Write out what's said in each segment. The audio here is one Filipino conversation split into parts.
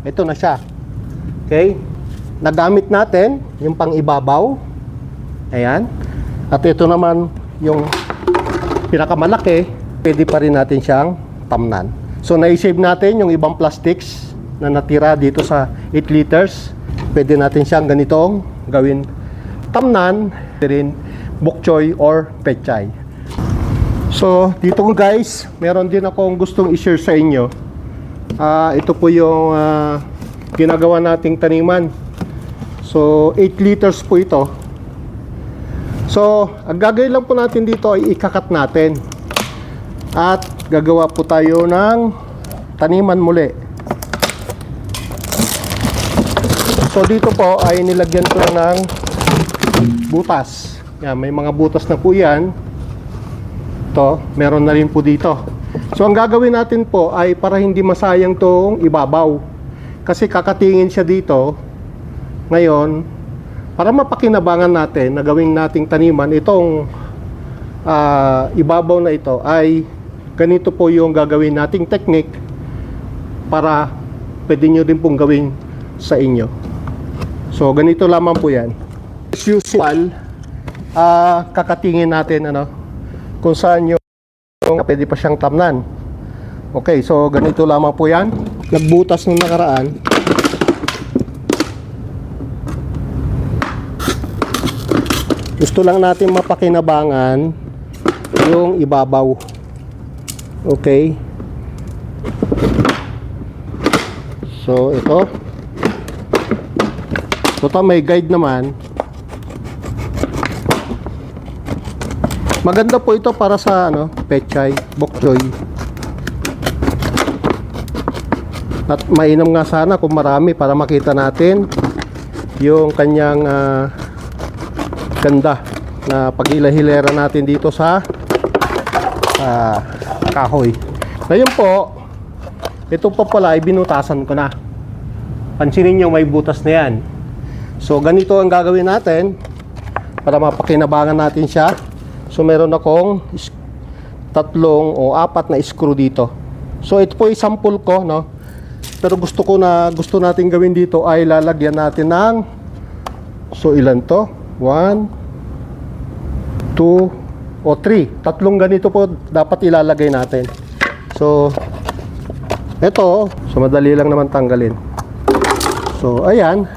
ito na siya. Okay? Nagamit natin yung pang ibabaw. Ayan. At ito naman yung pinakamalaki, pwede pa rin natin siyang tamnan. So na-save natin yung ibang plastics na natira dito sa 8 liters. Pwede natin siyang ganitong gawin tamnan, rin bok choy or pechay. So dito guys, meron din akong gustong i-share sa inyo. Ito po yung ginagawa nating taniman. So 8 liters po ito. So ang gagawin lang po natin dito ay ikakat natin. At gagawa po tayo ng taniman muli. So dito po ay nilagyan ko ng butas. Yan, may mga butas na po yan. Ito, meron na rin po dito. So ang gagawin natin po ay para hindi masayang tong ibabaw. Kasi kakatingin siya dito. Ngayon, para mapakinabangan natin na gawin nating taniman, itong ibabaw na ito ay ganito po yung gagawin nating technique para pwede nyo rin pong gawin sa inyo. So ganito lamang po yan. As usual, kakatingin natin kung saan yung pwede pa siyang tamnan. Okay, so ganito lamang po yan. Nagbutas nung nakaraan. Gusto lang natin mapakinabangan yung ibabaw. Okay. So ito. Total may guide naman. Maganda po ito para sa pechay, bok choy. At mainam nga sana kung marami para makita natin yung kanyang ganda na pag-hilera natin dito sa kahoy. Ngayon po, ito pa pala ay binutasan ko na. Pansinin nyo may butas na yan. So ganito ang gagawin natin para mapakinabangan natin siya. So meron akong 3 o 4 na screw dito. So ito po ay sample ko, pero gusto natin gawin dito ay lalagyan natin ng, so ilan to? 1 2 o 3. 3 ganito po dapat ilalagay natin. So ito, so madali lang naman tanggalin. So ayan.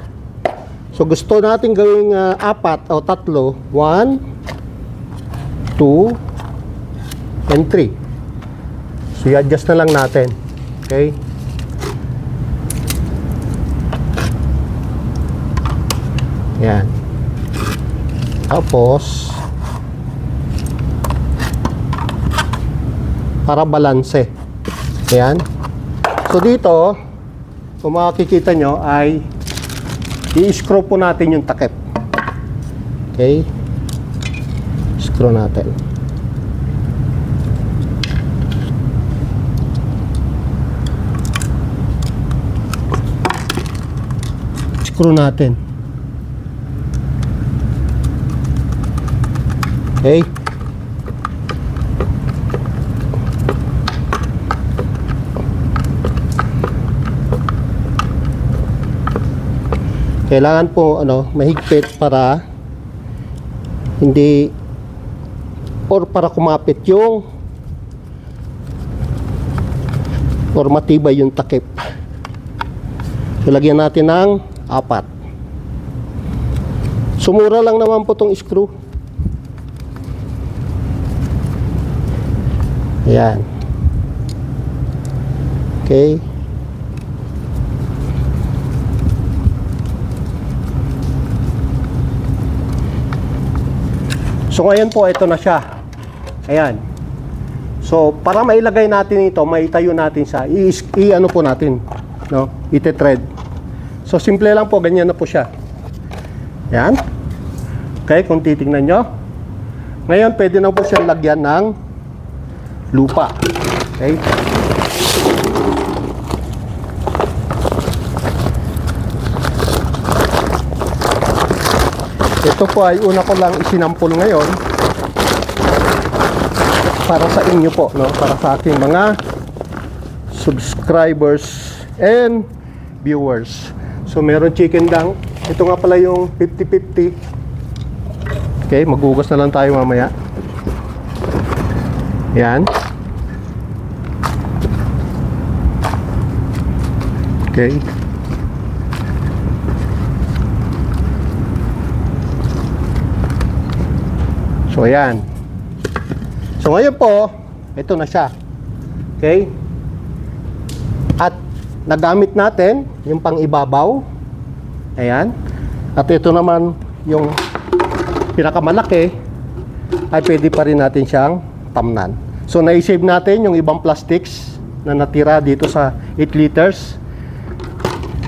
So gusto natin gawing 4 o 3. 1 2 and 3. So i-adjust na lang natin. Okay? Yan. Tapos para balanse. Ayan. So dito, kung makikita nyo ay i-screw po natin yung takip. Okay? Screw natin. Screw natin. Okay? Kailangan po mahigpit para hindi para kumapit yung or matibay yung takip. So lagyan natin ng 4. Sumura lang naman po tong screw. Ayan. Okay. So ngayon po ito na siya. Ayan. So para mailagay natin ito, maitayo natin siya. I-ano po natin, ite-thread. So simple lang po, ganyan na po siya. Ayan. Okay, kung titingnan nyo. Ngayon pwede na po siya lagyan ng lupa. Okay. Ito po ay una ko lang isinampol ngayon para sa inyo po, para sa aking mga subscribers and viewers. So meron chicken dang. Ito nga pala yung 50-50. Okay, maghugas na lang tayo mamaya. Yan. Okay. So ayan. So ngayon po, ito na siya. Okay? At nagamit natin yung pang-ibabaw. Ayan. At ito naman yung pinakamalaki ay pwede pa rin natin siyang tamnan. So na-save natin yung ibang plastics na natira dito sa 8 liters.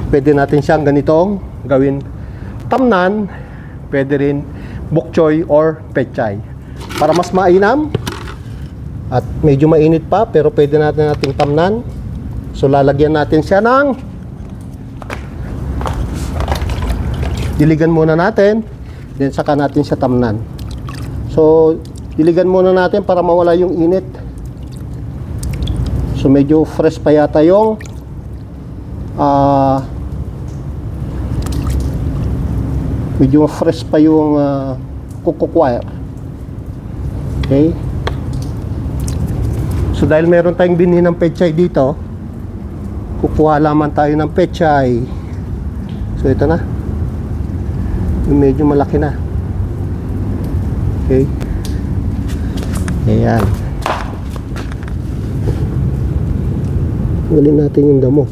Pwede natin siyang ganitong gawin tamnan, pwede rin bok choy or pechay. Para mas mainam at medyo mainit pa pero pwede nating tamnan. So lalagyan natin siya ng diligan muna natin, then saka natin siya tamnan. So diligan muna natin para mawala yung init. So medyo fresh pa yata yung medyo fresh pa yung cook wire. Okay. So dahil meron tayong binhi ng pechay dito, kukuha lamang tayo ng pechay. So ito na. Yung medyo malaki na. Okay. Ayan. Tanggalin natin yung damo.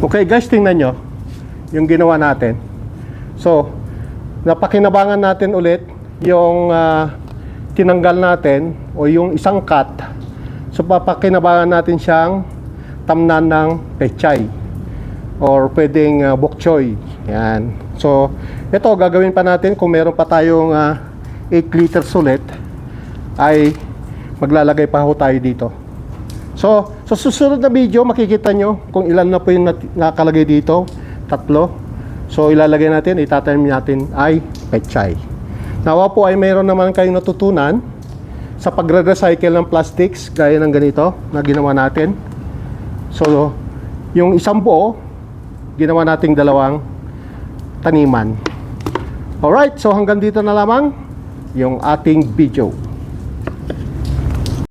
Okay guys, tingnan nyo yung ginawa natin. So napakinabangan natin ulit yung tinanggal natin o yung isang cut. So papakinabangan natin siyang tamnan ng pechay or pwedeng bok choy. Yan. So ito gagawin pa natin kung meron pa tayong 8 liters ulit, ay maglalagay pa ho tayo dito. So, sa susunod na video, makikita nyo kung ilan na po yung nakalagay dito. 3. So, ilalagay natin, itatanim natin ay pechay. Nawa po ay mayroon naman kayong natutunan sa pagre-recycle ng plastics, gaya ng ganito na ginawa natin. So, yung isang buo, ginawa nating 2 taniman. Alright, so hanggang dito na lamang yung ating video.